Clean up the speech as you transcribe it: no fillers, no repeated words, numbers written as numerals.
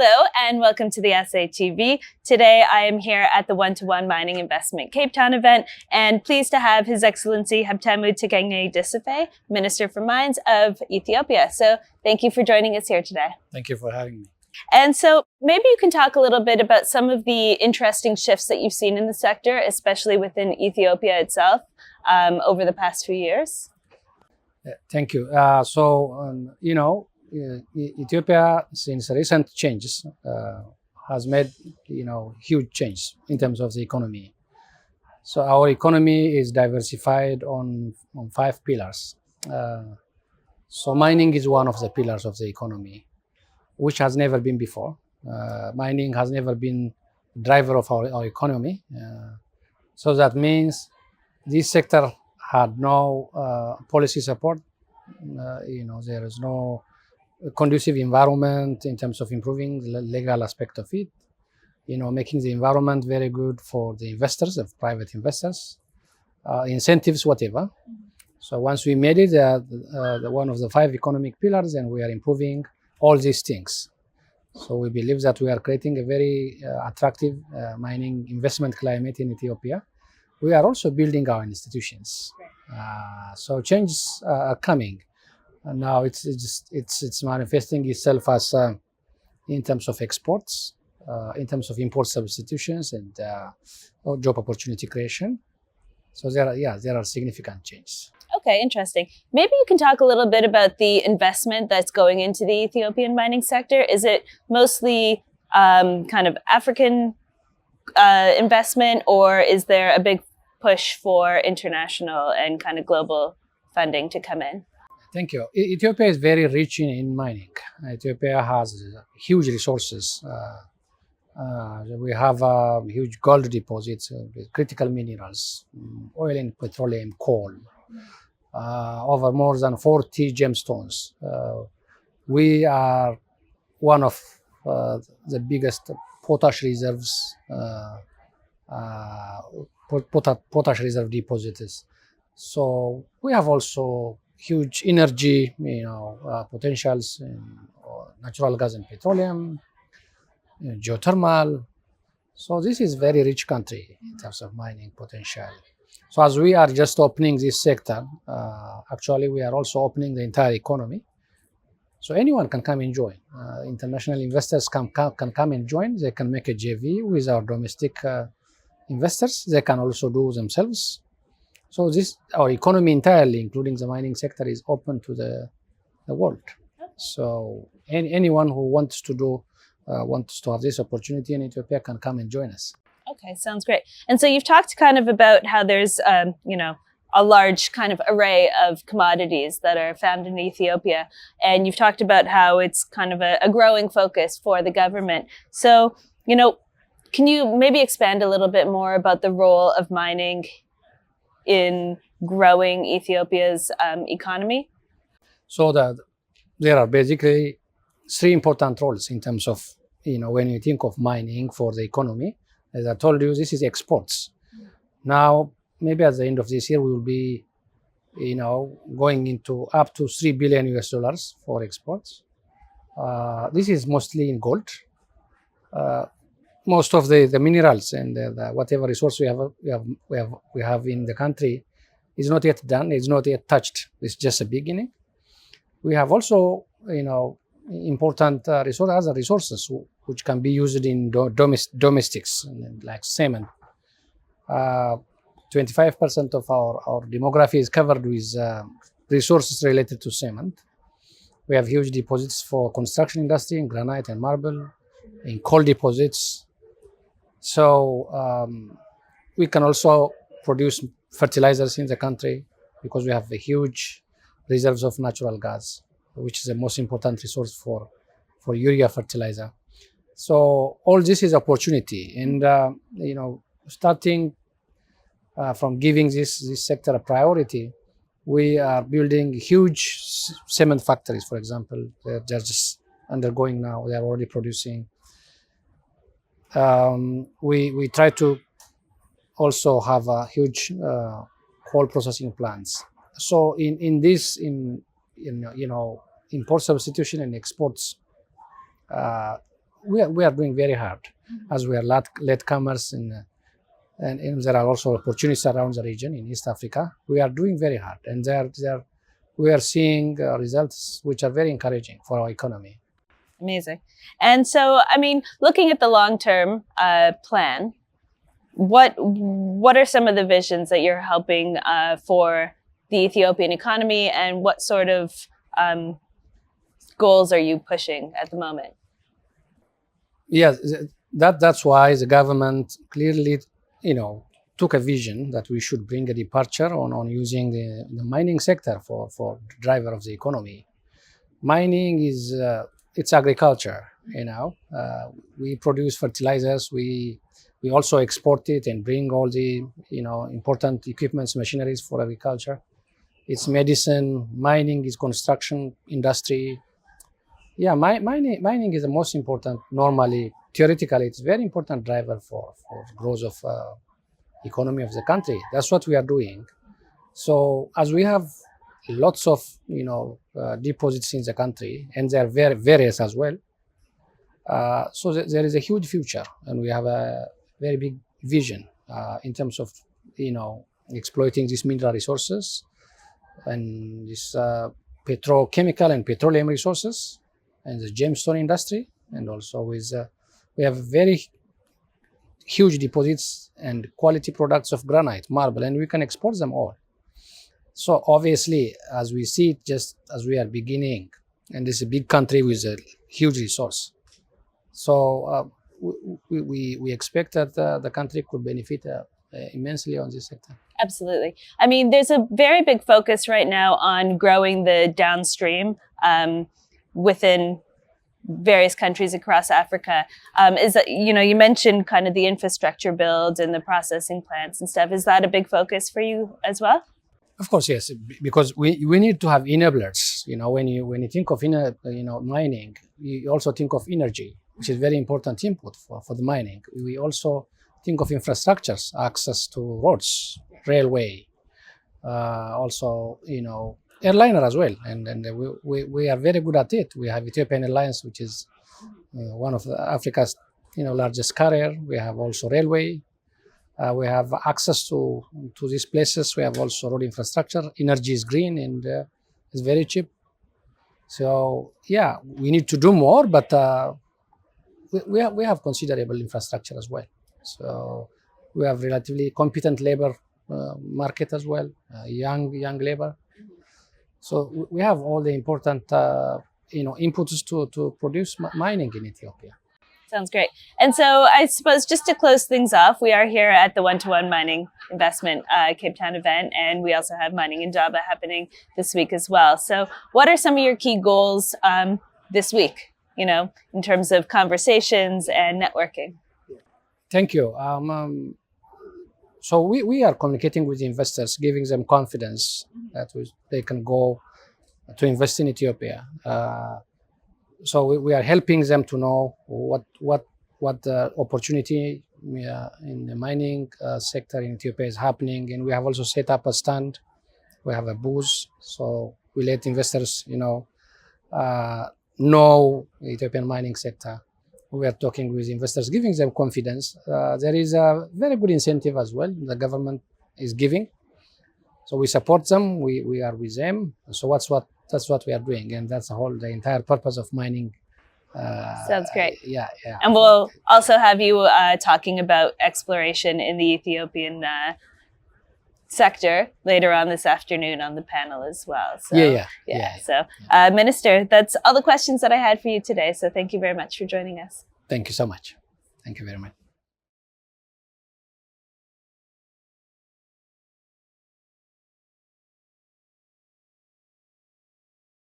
Hello and welcome to the Assay TV. Today I am here at the One-to-One Mining Investment Cape Town event and pleased to have His Excellency Habtamu Tegegne, Minister for Mines of Ethiopia. So thank you for joining us here today. Thank you for having me. And so maybe you can talk a little bit about some of the interesting shifts that you've seen in the sector, especially within Ethiopia itself over the past few years. Thank you. Ethiopia, since recent changes, has made huge change in terms of the economy. So our economy is diversified on 5 pillars. So mining is one of the pillars of the economy, which has never been before. Mining has never been driver of our economy. So that means this sector had no policy support. There is no conducive environment in terms of improving the legal aspect of it, making the environment very good for the investors, of private investors, incentives, whatever. So once we made it one of the 5 economic pillars, and we are improving all these things. So we believe that we are creating a very attractive mining investment climate in Ethiopia. We are also building our institutions. So changes are coming. And now it's manifesting itself as in terms of exports, in terms of import substitutions and job opportunity creation. So there are significant changes. Okay, interesting. Maybe you can talk a little bit about the investment that's going into the Ethiopian mining sector. Is it mostly kind of African investment, or is there a big push for international and kind of global funding to come in? Thank you. Ethiopia is very rich in mining. Ethiopia has huge resources. We have huge gold deposits, critical minerals, oil and petroleum, coal, over more than 40 gemstones. We are one of the biggest potash reserves, potash reserve depositors. So we have also huge energy, potentials in natural gas and petroleum, geothermal. So this is very rich country in terms of mining potential. So as we are just opening this sector, actually we are also opening the entire economy. So anyone can come and join. International investors can come and join. They can make a JV with our domestic investors. They can also do themselves. So our economy entirely, including the mining sector, is open to the world. So anyone who wants to have this opportunity in Ethiopia can come and join us. Okay, sounds great. And so you've talked kind of about how there's a large kind of array of commodities that are found in Ethiopia, and you've talked about how it's kind of a growing focus for the government. So can you maybe expand a little bit more about the role of mining in growing Ethiopia's economy? So there are basically 3 important roles in terms of, when you think of mining for the economy. As I told you, this is exports. Now, maybe at the end of this year, we will be, going into up to $3 billion for exports. This is mostly in gold. Most of the minerals and whatever resource we have in the country is not yet done. It's not yet touched. It's just a beginning. We have also, important other resources which can be used in domestics, like cement. 25% of our demography is covered with resources related to cement. We have huge deposits for construction industry in granite and marble, in coal deposits. So we can also produce fertilizers in the country because we have a huge reserves of natural gas, which is the most important resource for urea fertilizer. So all this is opportunity, and starting from giving this sector a priority, we are building huge cement factories. For example, they're just undergoing now. They are already producing. We try to also have a huge coal processing plants. So in import substitution and exports, we are doing very hard, as we are latecomers and there are also opportunities around the region in East Africa. We are doing very hard, and we are seeing results which are very encouraging for our economy. Amazing. And so, I mean, looking at the long-term plan, what are some of the visions that you're helping for the Ethiopian economy, and what sort of goals are you pushing at the moment? Yeah, that's why the government clearly, took a vision that we should bring a departure on using the mining sector for the driver of the economy. Mining is it's agriculture. We produce fertilizers. We also export it and bring all the important equipments, machineries for agriculture. It's medicine. Mining is construction industry. Yeah, mining is the most important. Normally, theoretically, it's very important driver for growth of economy of the country. That's what we are doing. So as we have lots of deposits in the country, and they are very various as well. So there is a huge future, and we have a very big vision in terms of exploiting these mineral resources and this petrochemical and petroleum resources and the gemstone industry, and also we have very huge deposits and quality products of granite, marble, and we can export them all. So obviously, as we see it, just as we are beginning, and this is a big country with a huge resource. So we expect that the country could benefit immensely on this sector. Absolutely. I mean, there's a very big focus right now on growing the downstream within various countries across Africa. Is that, you mentioned kind of the infrastructure build and the processing plants and stuff. Is that a big focus for you as well? Of course, yes, because we need to have enablers. When you think of mining, you also think of energy, which is very important input for the mining. We also think of infrastructures, access to roads, railway, also airliner as well, and we are very good at it. We have Ethiopian Airlines, which is one of Africa's largest carrier. We have also railway. We have access to these places. We have also road infrastructure. Energy is green and it's very cheap. So yeah, we need to do more, but we have considerable infrastructure as well. So we have relatively competent labor market as well, young labor. So we have all the important inputs to produce mining in Ethiopia. Sounds great. And so I suppose just to close things off, we are here at the One-to-One Mining Investment Cape Town event, and we also have Mining Indaba happening this week as well. So what are some of your key goals this week, in terms of conversations and networking? Thank you. So we are communicating with investors, giving them confidence that they can go to invest in Ethiopia. So we are helping them to know what the opportunity in the mining sector in Ethiopia is happening, and we have also set up a stand. We have a booth, so we let investors know the Ethiopian mining sector. We are talking with investors, giving them confidence. There is a very good incentive as well the government is giving. So we support them, we are with them. So that's what we are doing, and that's the entire purpose of mining. Sounds great. Yeah. And we'll also have you talking about exploration in the Ethiopian sector later on this afternoon on the panel as well. So, So, Minister, that's all the questions that I had for you today. So thank you very much for joining us. Thank you so much. Thank you very much.